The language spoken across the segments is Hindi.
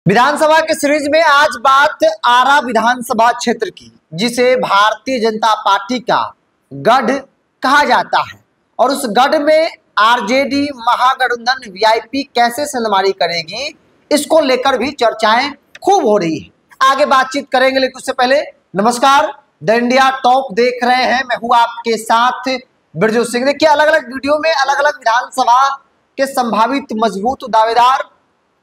विधानसभा के सीरीज में आज बात आरा विधानसभा क्षेत्र की, जिसे भारतीय जनता पार्टी का गढ़ कहा जाता है। और उस गढ़ में आरजेडी महागठबंधन वीआईपी कैसे सलमारी करेगी, इसको लेकर भी चर्चाएं खूब हो रही है। आगे बातचीत करेंगे, लेकिन उससे पहले नमस्कार, द इंडिया टॉप देख रहे हैं, मैं हूं आपके साथ बिरजू सिंह। देखिए, अलग अलग वीडियो में अलग अलग विधानसभा के संभावित मजबूत दावेदार,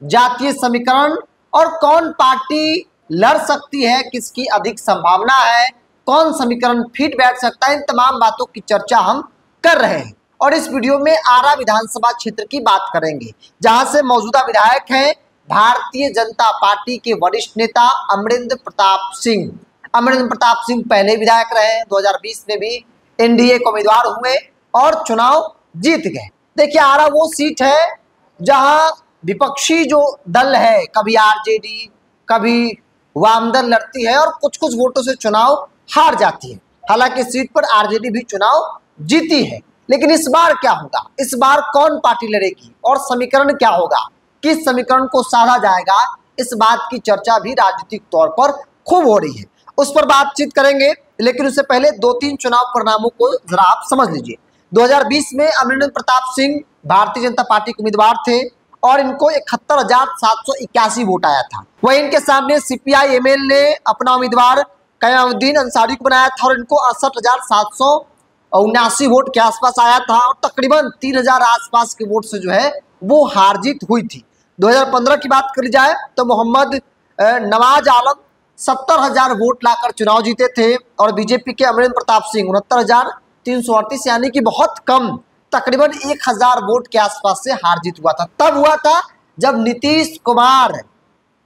जातीय समीकरण और कौन पार्टी लड़ सकती है, किसकी अधिक संभावना है, कौन समीकरण फिट बैठ सकता है, इन तमाम बातों की चर्चा हम कर रहे हैं। और इस वीडियो में आरा विधानसभा क्षेत्र की बात करेंगे, जहां से मौजूदा विधायक हैं भारतीय जनता पार्टी के वरिष्ठ नेता अमरिंदर प्रताप सिंह। अमरिंदर प्रताप सिंह पहले विधायक रहे, 2020 में भी एनडीए के उम्मीदवार हुए और चुनाव जीत गए। देखिए, आरा वो सीट है जहां विपक्षी जो दल है, कभी आरजेडी कभी वामदल लड़ती है और कुछ कुछ वोटों से चुनाव हार जाती है। हालांकि इस सीट पर आरजेडी भी चुनाव जीती है, लेकिन इस बार क्या होगा, इस बार कौन पार्टी लड़ेगी और समीकरण क्या होगा, किस समीकरण को साधा जाएगा, इस बात की चर्चा भी राजनीतिक तौर पर खूब हो रही है। उस पर बातचीत करेंगे, लेकिन उससे पहले दो तीन चुनाव परिणामों को जरा आप समझ लीजिए। 2020 में अमरिंदर प्रताप सिंह भारतीय जनता पार्टी के उम्मीदवार थे और इनको 71,781 वोट आया था। वहीं इनके सामने सीपीआई एमएल ने अपना उम्मीदवार कयामुद्दीन अंसारी को बनाया था और इनको 68,779 वोट के आसपास आया था और तकरीबन 3,000 आसपास के वोट से जो है वो हार जीत हुई थी। 2015 की बात करी जाए तो मोहम्मद नवाज आलम 70,000 वोट लाकर चुनाव जीते थे और बीजेपी के अमरिंदर प्रताप सिंह 69,338 यानी कि बहुत कम, तकरीबन 1,000 वोट के आसपास से हार जीत हुआ था। तब हुआ था जब नीतीश कुमार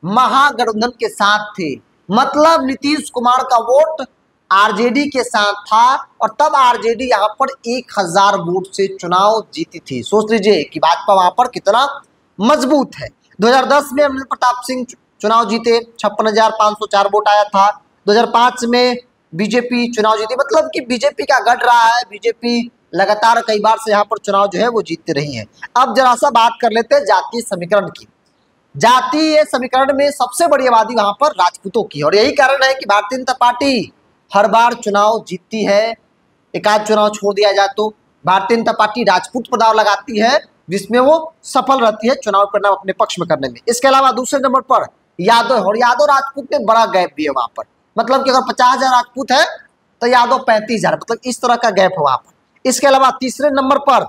महागठबंधन के साथ थे, मतलब नीतीश कुमार का वोट आरजेडी के साथ था और तब आरजेडी यहां पर 1,000 वोट से चुनाव जीती थी। सोच लीजिए कि भाजपा वहां पर कितना मजबूत है। 2010 में अमरिंदर प्रताप सिंह चुनाव जीते, 56,504 वोट आया था। 2005 में बीजेपी चुनाव जीती, मतलब कि बीजेपी का गढ़ रहा है, बीजेपी लगातार कई बार से यहाँ पर चुनाव जो है वो जीतते रही है। अब जरा सा बात कर लेते हैं जातीय समीकरण की। जातीय समीकरण में सबसे बड़ी आबादी वहां पर राजपूतों की है और यही कारण है कि भारतीय जनता पार्टी हर बार चुनाव जीतती है। एक आध चुनाव छोड़ दिया जाए तो भारतीय जनता पार्टी राजपूत पर दांव लगाती है, जिसमें वो सफल रहती है चुनाव परिणाम अपने पक्ष में करने में। इसके अलावा दूसरे नंबर पर यादव है और यादव राजपूत में बड़ा गैप भी है वहां पर, मतलब कि अगर 50,000 राजपूत है तो यादव 35,000, मतलब इस तरह का गैप है वहां पर। इसके अलावा तीसरे नंबर पर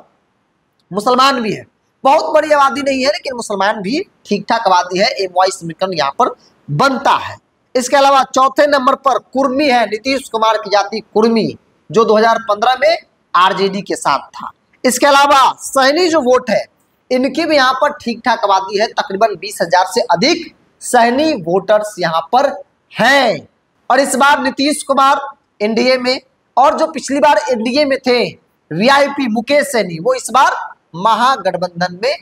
मुसलमान भी है, बहुत बड़ी आबादी नहीं है लेकिन मुसलमान भी ठीक ठाक आबादी है, एमवाई समीकरण यहाँ पर बनता है। इसके अलावा चौथे नंबर पर कुर्मी है, नीतीश कुमार की जाति कुर्मी, जो 2015 में आरजेडी के साथ था। इसके अलावा सहनी जो वोट है, इनकी भी यहाँ पर ठीक ठाक आबादी है, तकरीबन 20,000 से अधिक सहनी वोटर्स यहाँ पर हैं। और इस बार नीतीश कुमार एनडीए में और जो पिछली बार एनडीए में थे वीआईपी मुकेश सहनी, वो इस बार महागठबंधन में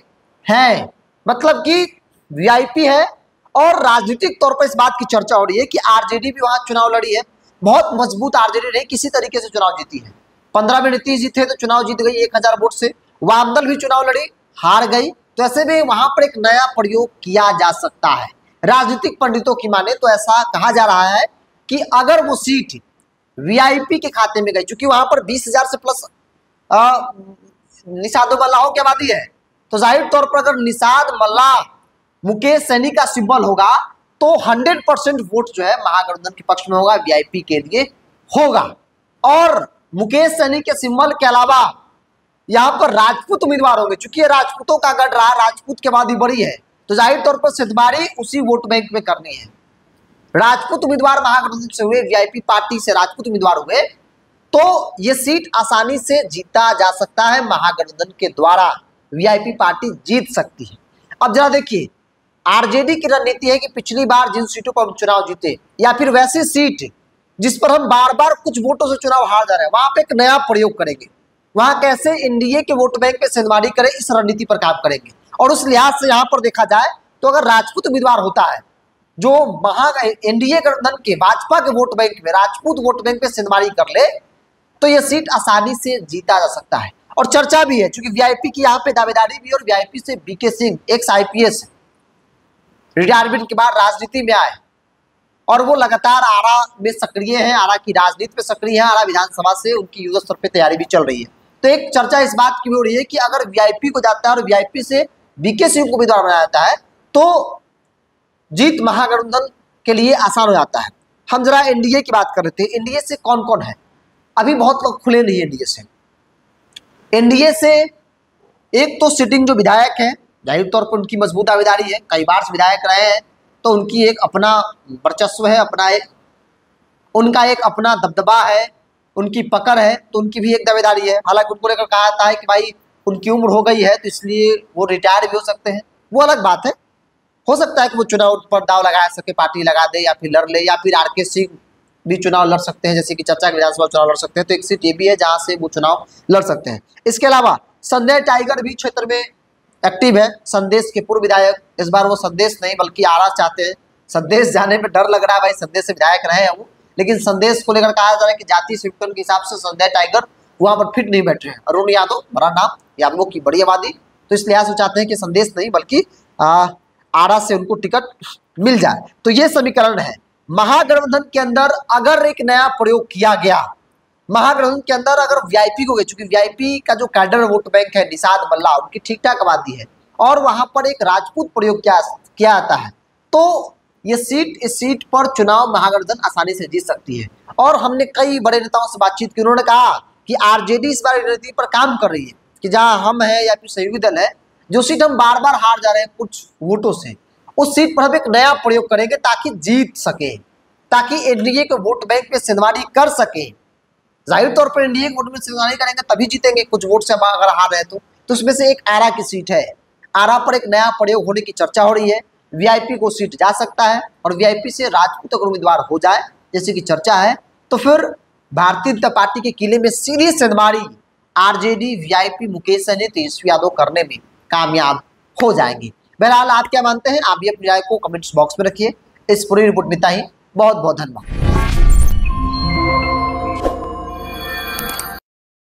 हैं, मतलब कि वीआईपी है। और राजनीतिक तौर पर इस बात की चर्चा हो रही है कि आरजेडी भी वहां चुनाव लड़ी है, बहुत मजबूत आरजेडी नहीं, किसी तरीके से चुनाव जीती है। 15 में नीतीश जीते तो चुनाव जीत गई 1,000 वोट से। वामदल भी चुनाव लड़ी, हार गई, तो ऐसे में वहां पर एक नया प्रयोग किया जा सकता है। राजनीतिक पंडितों की माने तो ऐसा कहा जा रहा है कि अगर वो सीट वीआईपी के खाते में गई, चूंकि वहां पर 20,000 से प्लस निषाद मल्लाहों की आबादी है, तो जाहिर तौर पर अगर निषाद मल्लाह मुकेश सहनी का सिंबल होगा तो 100% वोट जो है महागठबंधन के पक्ष में होगा, वीआईपी के लिए होगा। और मुकेश सहनी के सिंबल के अलावा यहाँ पर राजपूत उम्मीदवार होंगे, चूंकि राजपूतों का गढ़ रहा, राजपूत की आबादी बड़ी है, तो जाहिर तौर पर सिद्धबारी उसी वोट बैंक में करनी है। राजपूत उम्मीदवार महागठबंधन से हुए, वीआईपी पार्टी से राजपूत उम्मीदवार हुए, तो ये सीट आसानी से जीता जा सकता है, महागठबंधन के द्वारा वीआईपी पार्टी जीत सकती है। अब जरा देखिए, आरजेडी की रणनीति है कि पिछली बार जिन सीटों पर हम चुनाव जीते या फिर वैसी सीट जिस पर हम बार बार कुछ वोटों से चुनाव हार जा रहे हैं, वहां पे एक नया प्रयोग करेंगे, वहां कैसे एनडीए के वोट बैंक पे सेंधमारी करें, इस रणनीति पर काम करेंगे। और उस लिहाज से यहाँ पर देखा जाए तो अगर राजपूत उम्मीदवार होता है जो एनडीए गठबंधन के भाजपा के वोट बैंक में, राजपूत वोट बैंक पे सेंधमारी कर ले, तो यह सीट आसानी से जीता जा सकता है। और चर्चा भी है, चूंकि वीआईपी की यहाँ पे दावेदारी भी, और वीआईपी से BK Singh ex IPS retirement के बाद राजनीति में आए और वो लगातार आरा में सक्रिय हैं, आरा की राजनीति में सक्रिय हैं, आरा विधानसभा से उनकी युद्ध स्तर पे तैयारी भी चल रही है। तो एक चर्चा इस बात की भी हो रही है कि अगर वीआईपी को जाता है और वीआईपी से बीके सिंह को उम्मीदवार बनाया जाता है तो जीत महागठबंधन के लिए आसान हो जाता है। हम जरा एनडीए की बात कर रहे थे, एनडीए से कौन कौन है? अभी बहुत लोग खुले नहीं एनडीए से। एनडीए से एक तो सिटिंग जो विधायक है, जाहिर तौर पर उनकी मजबूत दावेदारी है, कई बार से विधायक रहे हैं तो उनकी एक अपना वर्चस्व है, उनका एक अपना दबदबा है, उनकी पकड़ है, तो उनकी भी एक दावेदारी है। हालांकि उनको लेकर कहा जाता है कि भाई उनकी उम्र हो गई है तो इसलिए वो रिटायर भी हो सकते हैं, वो अलग बात है। हो सकता है कि वो चुनाव पर दाव लगा सके, पार्टी लगा दे या फिर लड़ ले, या फिर आरके सिंह भी चुनाव लड़ सकते हैं, जैसे कि चर्चा के विधानसभा चुनाव लड़ सकते हैं। तो एक सीट ये भी है जहां से वो चुनाव लड़ सकते हैं। इसके अलावा संजय टाइगर भी क्षेत्र में एक्टिव है, संदेश के पूर्व विधायक। इस बार वो संदेश नहीं बल्कि आरा चाहते हैं। संदेश जाने में डर लग रहा है, भाई संदेश से विधायक रहे हैं वो, लेकिन संदेश को लेकर कहा जा रहा है कि जातीय समीकरण के हिसाब से संजय टाइगर वहां पर फिट नहीं बैठ रहे हैं। अरुण यादव, बड़ा नाम, यादवों की बड़ी आबादी, तो इस लिहाज से चाहते हैं कि संदेश नहीं बल्कि आरा से उनको टिकट मिल जाए। तो ये समीकरण है। महागठबंधन के अंदर अगर एक नया प्रयोग किया गया, महागठबंधन के अंदर अगर वीआईपी को गए, चूंकि वीआईपी का जो कैडर वोट बैंक है, निषाद मल्ला, उनकी ठीक ठाक आबादी है और वहां पर एक राजपूत प्रयोग किया जाता है, तो ये सीट, इस सीट पर चुनाव महागठबंधन आसानी से जीत सकती है। और हमने कई बड़े नेताओं से बातचीत की, उन्होंने कहा कि आरजेडी इस बार रणनीति पर काम कर रही है कि जहां हम है या फिर सहयोगी दल है, जो सीट हम बार बार हार जा रहे हैं कुछ वोटों से, उस सीट पर हम एक नया प्रयोग करेंगे ताकि जीत सके, ताकि एनडीए के वोट बैंक में सेंधमारी कर सके। जाहिर तौर पर एनडीए के वोट में सेंधमारी करेंगे तभी जीतेंगे, कुछ वोट से अगर हार रहे तो उसमें से एक आरा की सीट है। आरा पर एक नया प्रयोग होने की चर्चा हो रही है। वीआईपी को सीट जा सकता है और वीआईपी से राजपूत अगर उम्मीदवार हो जाए जैसे कि चर्चा है, तो फिर भारतीय जनता पार्टी के किले में सीधी सेंधमारी आरजेडी, वीआईपी, मुकेश सहनी, तेजस्वी यादव करने में कामयाब हो जाएंगी। बहरहाल आप क्या मानते हैं? आप भी अपनी राय को कमेंट्स बॉक्स में रखिए। इस पूरी रिपोर्ट में इतना ही। बहुत बहुत धन्यवाद।